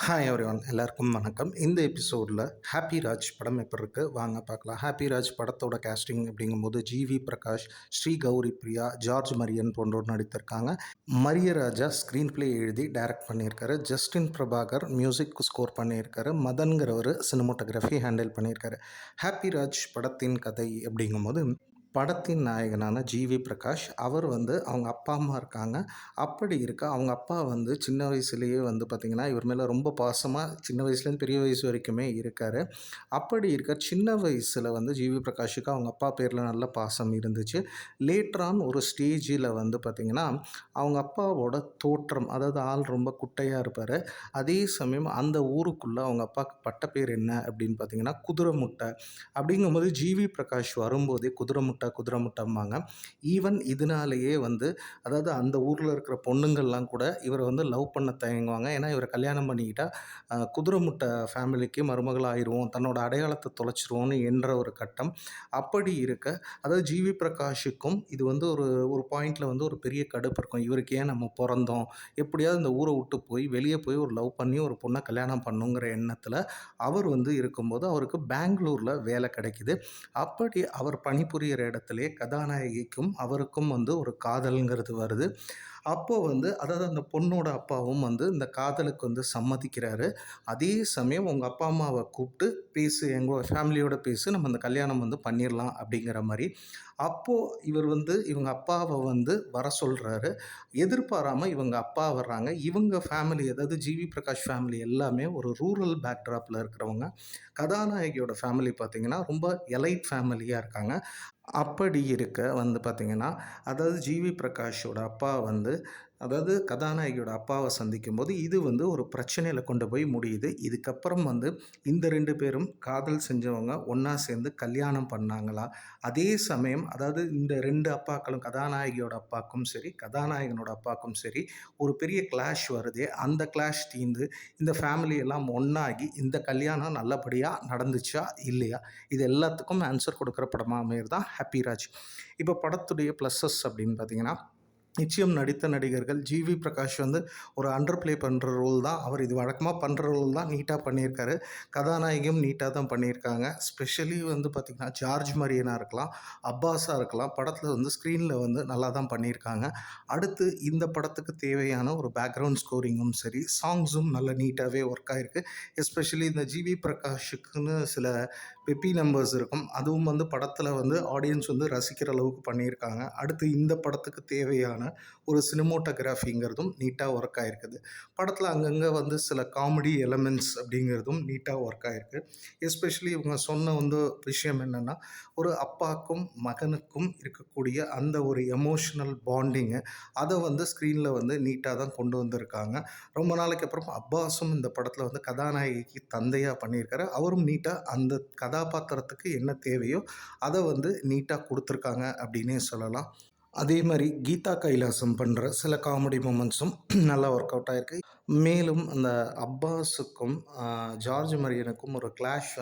Hi everyone எல்லாருக்கும் வணக்கம். இந்த எபிசோடில் ஹாப்பி ராஜ் படம் எப்படி இருக்குது வாங்க பார்க்கலாம். ஹாப்பி ராஜ் படத்தோட கேஸ்டிங் அப்படிங்கும்போது ஜிவி பிரகாஷ், ஸ்ரீ கௌரி பிரியா, ஜார்ஜ் மரியன் போன்றோர் நடித்திருக்காங்க. மரியராஜா ஸ்க்ரீன் பிளே எழுதி டைரக்ட் பண்ணியிருக்காரு. ஜஸ்டின் பிரபாகர் மியூசிக் ஸ்கோர் பண்ணியிருக்காரு. மதன்கிறவர் சினிமோட்டோகிராஃபி ஹேண்டில் பண்ணியிருக்காரு. ஹாப்பி ராஜ் படத்தின் கதை அப்படிங்கும்போது படத்தின் நாயகனான ஜிவி பிரகாஷ் அவர் அவங்க அப்பா அம்மா இருக்காங்க. அப்படி இருக்க அவங்க அப்பா சின்ன வயசுலேயே பார்த்திங்கன்னா இவர் மேலே ரொம்ப பாசமாக சின்ன வயசுலேருந்து பெரிய வயசு வரைக்குமே இருக்கார். அப்படி இருக்க சின்ன வயசில் ஜிவி பிரகாஷுக்கு அவங்க அப்பா பேரில் நல்ல பாசம் இருந்துச்சு. லேட்டரான் ஒரு ஸ்டேஜில் பார்த்திங்கன்னா அவங்க அப்பாவோட தோற்றம், அதாவது ஆள் ரொம்ப குட்டையாக இருப்பார். அதே சமயம் அந்த ஊருக்குள்ளே அவங்க அப்பாவுக்கு பட்ட பேர் என்ன அப்படின்னு பார்த்திங்கன்னா குதிரை முட்டை. அப்படிங்கும்போது ஜிவி பிரகாஷ் வரும்போதே குதிரை முட்டைம்பாங்க. ஈவன் இதனாலேயே அதாவது அந்த ஊரில் இருக்கிற பொண்ணுங்கள்லாம் கூட இவரை லவ் பண்ண தயங்குவாங்க. ஏன்னா இவரை கல்யாணம் பண்ணிக்கிட்டால் குதிரை முட்டை ஃபேமிலிக்கு மருமகள் ஆயிடுவோம், தன்னோட அடையாளத்தை தொலைச்சிருவோன்னு என்ற ஒரு கட்டம். அப்படி இருக்க அதாவது ஜிவி பிரகாஷுக்கும் இது ஒரு ஒரு பாயிண்டில் ஒரு பெரிய கடுப்பு இருக்கும். இவருக்கு ஏன் நம்ம பிறந்தோம், எப்படியாவது இந்த ஊரை விட்டு போய் வெளியே போய் ஒரு லவ் பண்ணி ஒரு பொண்ணை கல்யாணம் பண்ணுங்கிற எண்ணத்தில் அவர் இருக்கும்போது அவருக்கு பெங்களூரில் வேலை கிடைக்கிது. அப்படி அவர் பணிபுரிகிற இடத்துலே கதாநாயகிக்கும் அவருக்கும் ஒரு காதல்ங்கிறது வருது. அப்போது அதாவது அந்த பொண்ணோட அப்பாவும் இந்த காதலுக்கு சம்மதிக்கிறாரு. அதே சமயம் உங்கள் அப்பா அம்மாவை கூப்பிட்டு பேசு, எங்கள் ஃபேமிலியோட பேசு, நம்ம அந்த கல்யாணம் பண்ணிடலாம் அப்படிங்கிற மாதிரி. அப்போது இவர் இவங்க அப்பாவை வர சொல்கிறாரு. எதிர்பாராமல் இவங்க அப்பா வர்றாங்க. இவங்க ஃபேமிலி, அதாவது ஜிவி பிரகாஷ் ஃபேமிலி எல்லாமே ஒரு ரூரல் பேக்ட்ராப்பில் இருக்கிறவங்க. கதாநாயகியோட ஃபேமிலி பார்த்திங்கன்னா ரொம்ப எலைட் ஃபேமிலியாக இருக்காங்க. அப்படி இருக்க பார்த்திங்கன்னா அதாவது ஜிவி பிரகாஷோட அப்பா அதாவது கதாநாயகியோட அப்பாவை சந்திக்கும்போது இது ஒரு பிரச்சனையில் கொண்டு போய் முடியுது. இதுக்கப்புறம் இந்த 2 பேரும் காதல் செஞ்சவங்க ஒன்றா சேர்ந்து கல்யாணம் பண்ணாங்களா? அதே சமயம் அதாவது இந்த 2 அப்பாக்களும், கதாநாயகியோட அப்பாக்கும் சரி கதாநாயகனோட அப்பாக்கும் சரி, ஒரு பெரிய கிளாஷ் வருது. அந்த கிளாஷ் தீர்ந்து இந்த ஃபேமிலி எல்லாம் ஒன்றாகி இந்த கல்யாணம் நல்லபடியாக நடந்துச்சா இல்லையா, இது எல்லாத்துக்கும் ஆன்சர் கொடுக்குற படமாக அமையிறது தான் ஹாப்பி ராஜ். இப்போ படத்துடைய ப்ளஸஸ் அப்படின்னு பார்த்தீங்கன்னா, நிச்சயம் நடித்த நடிகர்கள் ஜிவி பிரகாஷ் ஒரு அண்டர் ப்ளே பண்ணுற ரோல் தான். அவர் இது வழக்கமாக பண்ணுற ரோல் தான் நீட்டாக பண்ணியிருக்காரு. கதாநாயகியும் நீட்டாக தான் பண்ணியிருக்காங்க. ஸ்பெஷலி பார்த்திங்கன்னா ஜார்ஜ் மரியனாக இருக்கலாம், அப்பாஸாக இருக்கலாம், படத்தில் ஸ்க்ரீனில் நல்லா தான் பண்ணியிருக்காங்க. அடுத்து இந்த படத்துக்கு தேவையான ஒரு பேக்ரவுண்ட் ஸ்கோரிங்கும் சரி, சாங்ஸும் நல்ல நீட்டாகவே ஒர்க் ஆகிருக்கு. எஸ்பெஷலி இந்த ஜிவி பிரகாஷுக்குன்னு சில பெப்பி நம்பர்ஸ் இருக்கும். அதுவும் படத்தில் ஆடியன்ஸ் ரசிக்கிற அளவுக்கு பண்ணியிருக்காங்க. அடுத்து இந்த படத்துக்கு தேவையான ஒரு சினிமோட்டோகிராஃபிங்கிறதும் நீட்டாக ஒர்க் ஆகிருக்குது. படத்தில் அங்கங்கே சில காமெடி எலமெண்ட்ஸ் அப்படிங்கிறதும் நீட்டாக ஒர்க் ஆகிருக்கு. எஸ்பெஷலி இவங்க சொன்ன விஷயம் என்னென்னா, ஒரு அப்பாவுக்கும் மகனுக்கும் இருக்கக்கூடிய அந்த ஒரு எமோஷ்னல் பாண்டிங்கு அதை ஸ்க்ரீனில் நீட்டாக தான் கொண்டு வந்திருக்காங்க. ரொம்ப நாளைக்கு அப்புறம் அப்பாஸும் இந்த படத்தில் கதாநாயகிக்கு தந்தையாக பண்ணியிருக்காரு. அவரும் நீட்டாக அந்த கதாபாத்திரத்துக்கு என்ன தேவையோ அதை நீட்டாக கொடுத்துருக்காங்க அப்படின்னே சொல்லலாம். அதே மாதிரி கீதா கைலாசம் பண்ணுற சில காமெடி மூமெண்ட்ஸும் நல்லா ஒர்க் அவுட் ஆகிருக்கு. மேலும் அந்த அப்பாஸுக்கும் ஜார்ஜ் மரியனுக்கும் ஒரு கிளாஷ்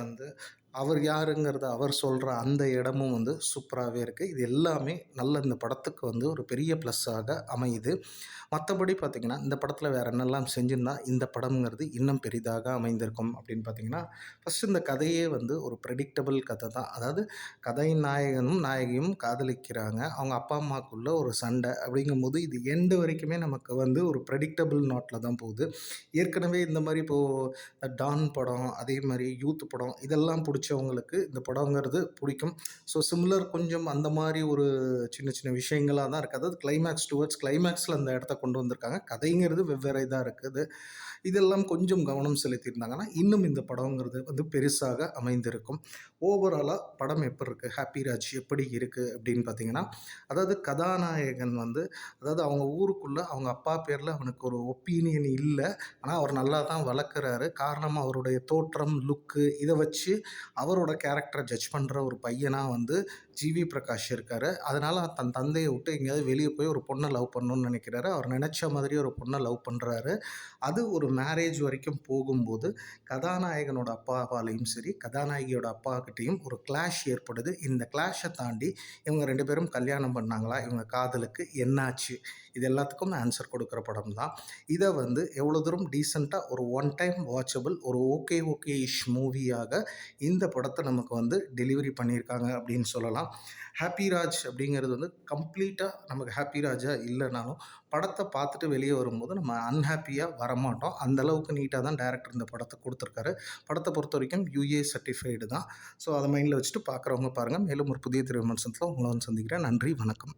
அவர் யாருங்கிறத அவர் சொல்கிற அந்த இடமும் சூப்பராகவே இருக்குது. இது எல்லாமே நல்ல இந்த படத்துக்கு ஒரு பெரிய ப்ளஸ்ஸாக அமையுது. மற்றபடி பார்த்திங்கன்னா இந்த படத்தில் வேறு என்னெல்லாம் செஞ்சுருந்தா இந்த படம்ங்கிறது இன்னும் பெரிதாக அமைந்திருக்கும் அப்படின்னு பார்த்திங்கன்னா, ஃபஸ்ட்டு இந்த கதையே ஒரு ப்ரெடிக்டபிள் கதை தான். அதாவது கதையின் நாயகனும் நாயகியும் காதலிக்கிறாங்க. அவங்க அப்பா அம்மாவுக்குள்ளே ஒரு சண்டை அப்படிங்கும்போது இது எண்டு வரைக்குமே நமக்கு ஒரு ப்ரெடிக்டபிள் நாட்டில் தான் போகுது. ஏற்கனவே இந்த மாதிரி இப்போது டான் படம், அதே மாதிரி யூத் படம் இதெல்லாம் பிடிச்சவங்களுக்கு இந்த படங்கிறது பிடிக்கும். ஸோ சிமிலர் கொஞ்சம் அந்த மாதிரி ஒரு சின்ன சின்ன விஷயங்களாக தான் இருக்குது. அதாவது கிளைமேக்ஸ் டுவர்ட்ஸ் கிளைமேக்ஸில் அந்த இடத்த கொண்டு வந்திருக்காங்க. கதைங்கிறது வெவ்வேறு இதாக இருக்குது. இதெல்லாம் கொஞ்சம் கவனம் செலுத்தியிருந்தாங்கன்னா இன்னும் இந்த படங்கிறது பெருசாக அமைந்திருக்கும். ஓவராலாக படம் எப்படி இருக்குது, ஹாப்பி ராஜ் எப்படி இருக்குது அப்படின்னு பார்த்தீங்கன்னா, அதாவது கதாநாயகன் அதாவது அவங்க ஊருக்குள்ளே அவங்க அப்பா பேரில் அவனுக்கு ஒரு ஒப்பீனியன் இல்லை. ஆனால் அவர் நல்லா தான் வளர்க்குறாரு. காரணம் அவருடைய தோற்றம், லுக்கு, இதை வச்சு அவரோட கேரக்டரை ஜட்ஜ் பண்ணுற ஒரு பையனாக ஜிவி பிரகாஷ் இருக்கார். அதனால் தன் தந்தையை விட்டு எங்கேயாவது வெளியே போய் ஒரு பொண்ணை லவ் பண்ணணும்னு நினைக்கிறாரு. அவர் நினச்ச மாதிரி ஒரு பொண்ணை லவ் பண்ணுறாரு. அது ஒரு மேரேஜ் வரைக்கும் போகும்போது கதாநாயகனோட அப்பாவாலையும் சரி கதாநாயகியோட அப்பாக்கிட்டேயும் ஒரு கிளாஷ் ஏற்படுது. இந்த கிளாஷை தாண்டி இவங்க 2 பேரும் கல்யாணம் பண்ணாங்களா, இவங்க காதலுக்கு என்னாச்சு, இது எல்லாத்துக்கும் ஆன்சர் கொடுக்குற படம் தான். இதை வந்து எவ்வளோ தூரம் டீசெண்டாக ஒரு ஒன் டைம் வாட்சபிள் ஒரு ஓகே இஷ் மூவியாக இந்த படத்தை நமக்கு வந்து டெலிவரி பண்ணியிருக்காங்க அப்படின்னு சொல்லலாம். ஹாப்பி ராஜ் அப்படிங்கிறது வந்து கம்ப்ளீட்டாக நமக்கு ஹாப்பி ராஜாக இல்லைனாலும் படத்தை பார்த்துட்டு வெளியே வரும்போது நம்ம அன்ஹாப்பியாக வரமாட்டோம். அந்தளவுக்கு நீட்டாக தான் டேரக்டர் இந்த படத்தை கொடுத்துருக்காரு. படத்தை பொறுத்த வரைக்கும் யூஏ சர்டிஃபைடு தான். ஸோ அதை மைண்டில் வச்சுட்டு பார்க்குறவங்க பாருங்கள். மேலும் ஒரு புதிய திரை விமர்சனத்தில் உங்களை வந்து சந்திக்கிறேன். நன்றி, வணக்கம்.